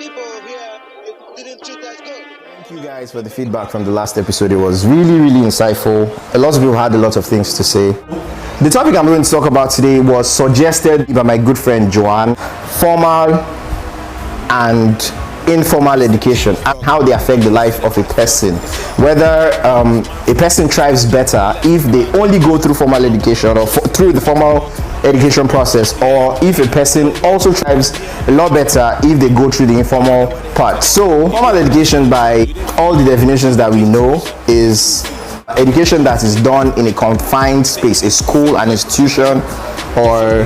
people here didn't treat us good. Thank you guys for the feedback from the last episode. It was really insightful. A lot of people had a lot of things to say. The topic I'm going to talk about today was suggested by my good friend Joanne. Formal and informal education and how they affect the life of a person. Whether a person thrives better if they only go through formal education or through the formal education process, or if a person also thrives a lot better if they go through the informal part. So formal education, by all the definitions that we know, is education that is done in a confined space, a school, an institution, or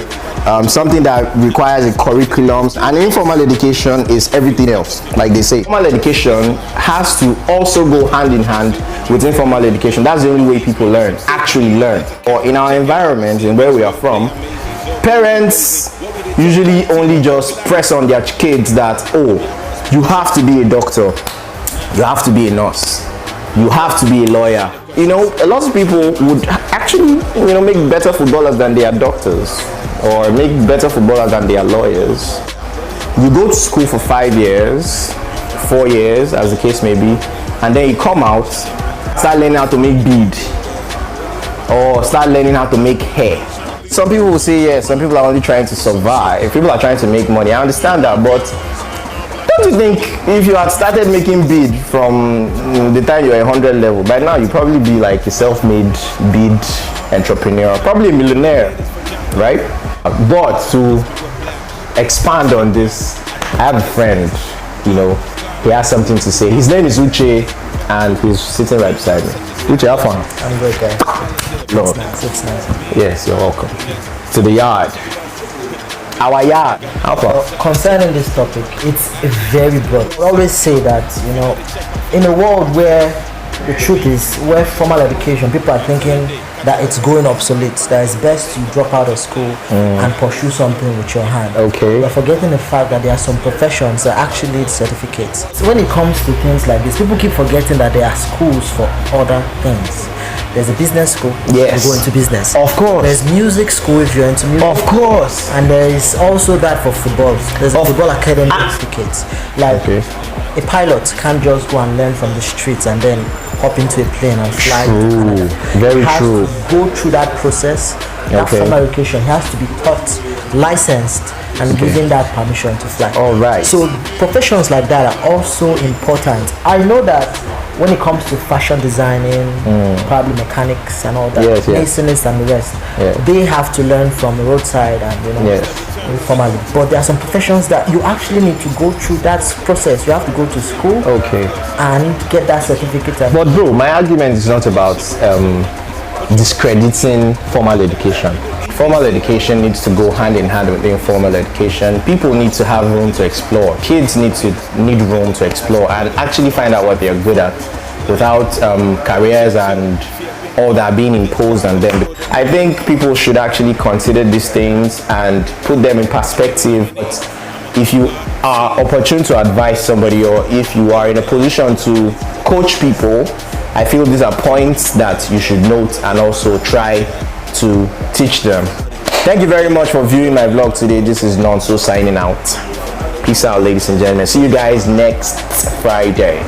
something that requires a curriculum. And informal education is everything else. Like they say, formal education has to also go hand in hand with informal education. That's the only way people learn, actually learn. Or in our environment, in where we are from, parents usually only just press on their kids that, oh, you have to be a doctor, you have to be a nurse, you have to be a lawyer. You know, a lot of people would actually, make better footballers than they are doctors, or make better footballers than they are lawyers. You go to school for 5 years, 4 years, as the case may be, and then you come out, start learning how to make bead, or start learning how to make hair. Some people will say, yes, some people are only trying to survive, people are trying to make money. I understand that, but don't you think if you had started making bead from the time you were 100 level, by now you'd probably be like a self-made bead entrepreneur, probably a millionaire, right? But to expand on this, I have a friend, he has something to say. His name is Uche, and he's sitting right beside me. Uche, have fun. I'm good, guys. No. It's nice. Yes, you're welcome. To the yard. Our yard. How far? Concerning this topic, it's very broad. We always say that, in a world where the truth is, where formal education, people are thinking that it's going obsolete, that it's best you drop out of school and pursue something with your hand. Okay. But forgetting the fact that there are some professions that actually need certificates. So when it comes to things like this, people keep forgetting that there are schools for other things. There's a business school, yes, you go into business. Of course. There's music school if you're into music. Of course. And there is also that for football. There's a football academy certificates. Like a pilot can't just go and learn from the streets and then hop into a plane and fly to Canada. Very true. To go through that process, that formal education. He has to be taught, licensed, and given that permission to fly. All right. So professions like that are also important. I know that when it comes to fashion designing, probably mechanics and all that, masonists and the rest, they have to learn from the roadside and informally. But there are some professions that you actually need to go through that process. You have to go to school, and get that certificate. But bro, my argument is not about discrediting formal education. Formal education needs to go hand in hand with informal education. People need to have room to explore. Kids need room to explore and actually find out what they're good at without careers and all that being imposed on them. I think people should actually consider these things and put them in perspective. But if you are opportune to advise somebody, or if you are in a position to coach people, I feel these are points that you should note and also try to teach them. Thank you very much for viewing my vlog today. This is Nonso signing out. Peace out, ladies and gentlemen. See you guys next Friday.